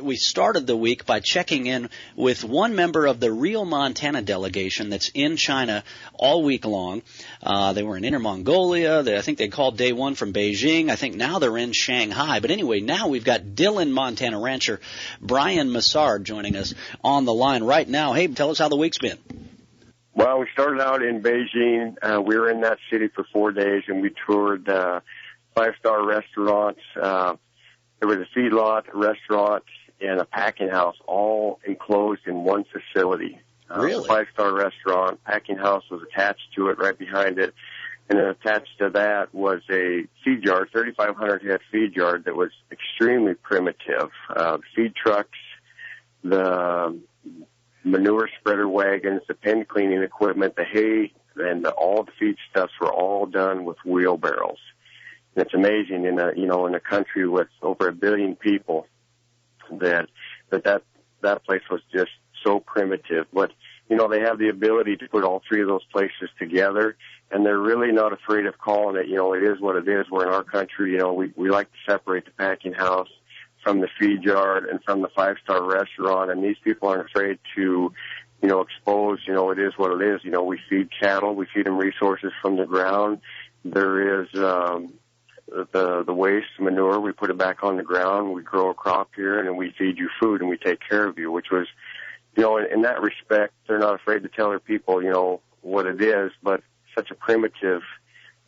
we started the week by checking in with one member of the Real Montana delegation that's in China all week long. They were in Inner Mongolia. I think they called day one from Beijing. I think now they're in Shanghai. But anyway, now we've got Dillon, Montana rancher Brian Mussard joining us on the line right now. Hey, tell us how the week's been. Well, we started out in Beijing. We were in that city for 4 days, and we toured 5-star restaurants. There was a feedlot, a restaurant, and a packing house, all enclosed in one facility. Really? The 5-star restaurant, packing house was attached to it right behind it, and then attached to that was a feed yard, 3,500 head feed yard that was extremely primitive. The feed trucks, the manure spreader wagons, the pen cleaning equipment, the hay, and all the feedstuffs were all done with wheelbarrows. And it's amazing in a country with over 1 billion people that place was just so primitive. But they have the ability to put all three of those places together, and they're really not afraid of calling it. It is what it is. We're in our country. We like to separate the packing house from the feed yard and from the 5-star restaurant, and these people aren't afraid to, expose, it is what it is. We feed cattle, we feed them resources from the ground. There is the waste manure, we put it back on the ground, we grow a crop here, and then we feed you food and we take care of you, which was, in that respect, they're not afraid to tell their people, what it is, but such a primitive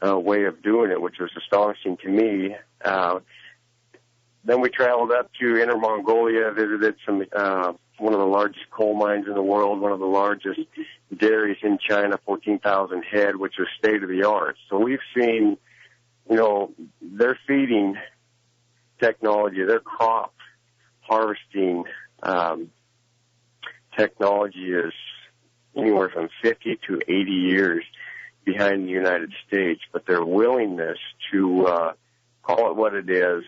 way of doing it, which was astonishing to me. Then we traveled up to Inner Mongolia, visited one of the largest coal mines in the world, one of the largest dairies in China, 14,000 head, which was state-of-the-art. So we've seen, their feeding technology, their crop harvesting technology is anywhere from 50 to 80 years behind the United States, but their willingness to call it what it is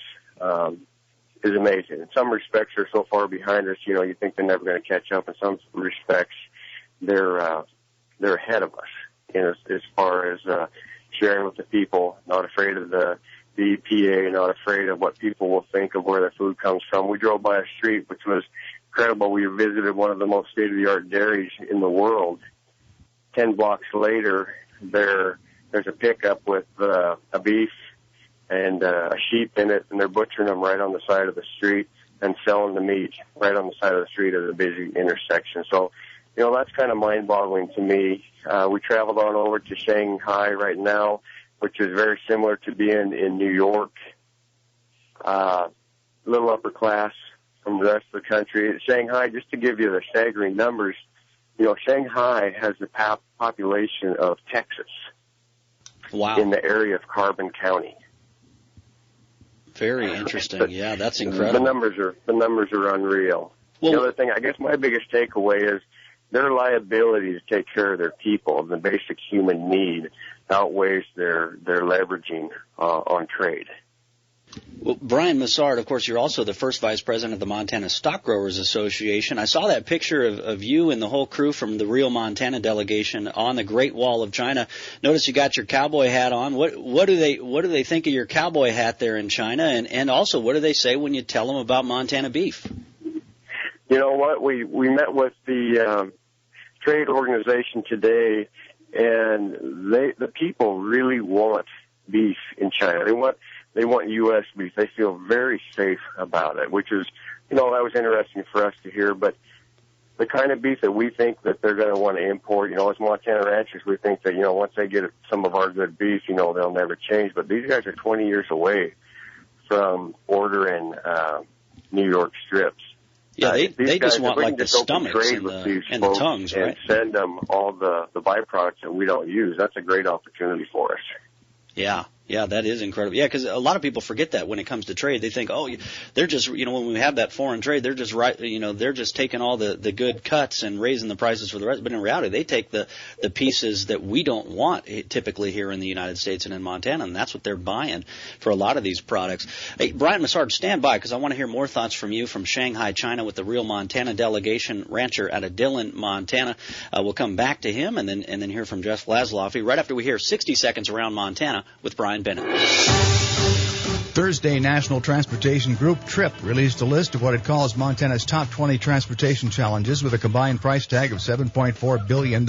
amazing. In some respects, they're so far behind us, you think they're never going to catch up. In some respects, they're ahead of us, as far as sharing with the people, not afraid of the EPA, not afraid of what people will think of where their food comes from. We drove by a street which was incredible. We visited one of the most state-of-the-art dairies in the world. 10 blocks later, there's a pickup with a beef and a sheep in it, and they're butchering them right on the side of the street and selling the meat right on the side of the street at a busy intersection. So, that's kind of mind-boggling to me. We traveled on over to Shanghai right now, which is very similar to being in New York. A little upper class from the rest of the country. Shanghai, just to give you the staggering numbers, Shanghai has the population of Texas. Wow. In the area of Carbon County. Very interesting. Yeah, that's incredible. The numbers are unreal. Well, the other thing, I guess my biggest takeaway is their liability to take care of their people, the basic human need, outweighs their leveraging on trade. Well, Brian Mussard, of course, you're also the first vice president of the Montana Stock Growers Association. I saw that picture of you and the whole crew from the Real Montana delegation on the Great Wall of China. Notice you got your cowboy hat on. What do they think of your cowboy hat there in China? And also, what do they say when you tell them about Montana beef? You know what? We met with the trade organization today, and the people really want beef in China. They want U.S. beef. They feel very safe about it, which is, that was interesting for us to hear. But the kind of beef that we think that they're going to want to import, as Montana ranchers, we think that, once they get some of our good beef, they'll never change. But these guys are 20 years away from ordering New York strips. Yeah, they just want like the just stomachs and the tongues, right? And send them all the byproducts that we don't use. That's a great opportunity for us. Yeah, that is incredible. Yeah, because a lot of people forget that when it comes to trade. They think, they're just, when we have that foreign trade, they're just they're just taking all the good cuts and raising the prices for the rest. But in reality, they take the pieces that we don't want typically here in the United States and in Montana, and that's what they're buying for a lot of these products. Hey, Brian Mussard, stand by because I want to hear more thoughts from you from Shanghai, China, with the Real Montana delegation rancher out of Dillon, Montana. We'll come back to him and then hear from Jeff Laszloffy right after we hear 60 Seconds Around Montana with Brian Bennett. Thursday, National Transportation Group, TRIP, released a list of what it calls Montana's top 20 transportation challenges with a combined price tag of $7.4 billion.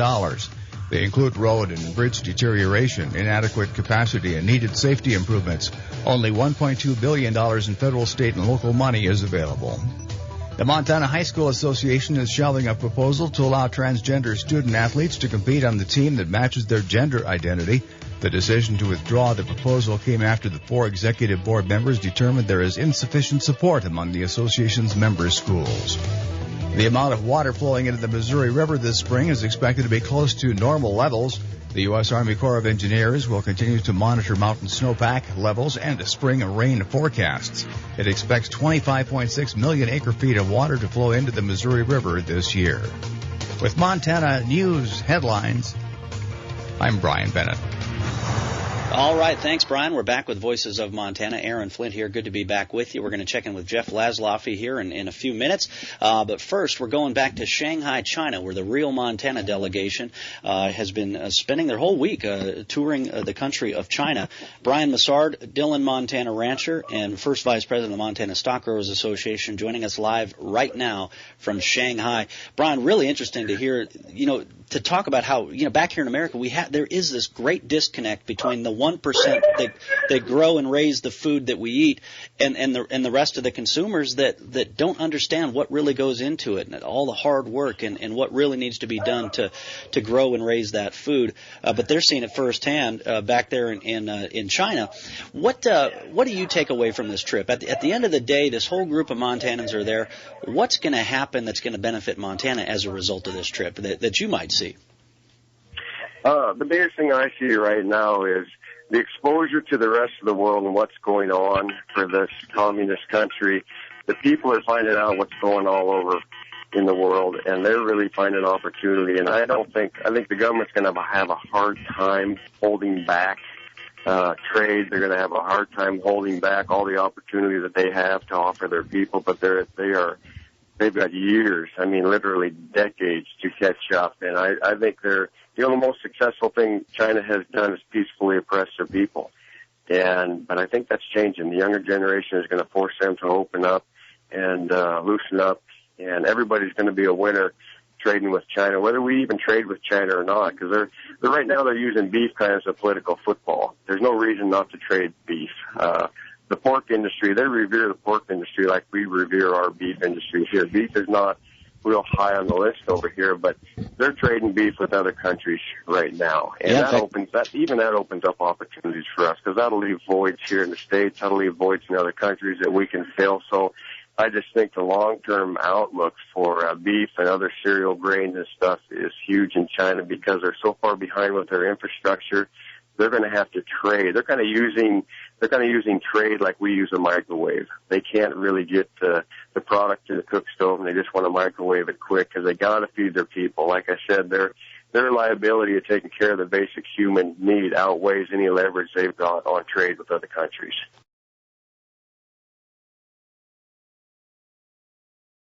They include road and bridge deterioration, inadequate capacity, and needed safety improvements. Only $1.2 billion in federal, state, and local money is available. The Montana High School Association is shelving a proposal to allow transgender student athletes to compete on the team that matches their gender identity. The decision to withdraw the proposal came after the 4 executive board members determined there is insufficient support among the association's member schools. The amount of water flowing into the Missouri River this spring is expected to be close to normal levels. The U.S. Army Corps of Engineers will continue to monitor mountain snowpack levels and spring rain forecasts. It expects 25.6 million acre-feet of water to flow into the Missouri River this year. With Montana News headlines, I'm Brian Bennett. All right, thanks, Brian. We're back with Voices of Montana. Aaron Flint here. Good to be back with you. We're going to check in with Jeff Laszloffy here in a few minutes. But first, we're going back to Shanghai, China, where the Real Montana delegation has been spending their whole week touring the country of China. Brian Mussard, Dillon, Montana rancher, and first vice president of the Montana Stock Growers Association, joining us live right now from Shanghai. Brian, really interesting to hear, to talk about how, back here in America, there is this great disconnect between the 1% that grow and raise the food that we eat and the rest of the consumers that don't understand what really goes into it and all the hard work and what really needs to be done to grow and raise that food. But they're seeing it firsthand back there in China. What do you take away from this trip? At the end of the day, this whole group of Montanans are there. What's going to happen that's going to benefit Montana as a result of this trip that you might see? The biggest thing I see right now is the exposure to the rest of the world and what's going on for this communist country. The people are finding out what's going all over in the world, and they're really finding opportunity. And I think the government's going to have a hard time holding back trade. They're going to have a hard time holding back all the opportunity that they have to offer their people. But they've got years, literally decades to catch up. And I think the most successful thing China has done is peacefully oppress their people. But I think that's changing. The younger generation is going to force them to open up and loosen up, and everybody's going to be a winner trading with China, whether we even trade with China or not, because they're right now they're using beef kind of as a political football. There's no reason not to trade beef. The pork industry, they revere the pork industry like we revere our beef industry here. Beef is not real high on the list over here, but they're trading beef with other countries right now. And that opens up opportunities for us, because that'll leave voids here in the States, that'll leave voids in other countries that we can fill. So I just think the long-term outlook for beef and other cereal grains and stuff is huge in China, because they're so far behind with their infrastructure. They're going to have to trade. They're kind of using trade like we use a microwave. They can't really get the product to the cook stove, and they just want to microwave it quick because they got to feed their people. Like I said, their liability of taking care of the basic human need outweighs any leverage they've got on trade with other countries.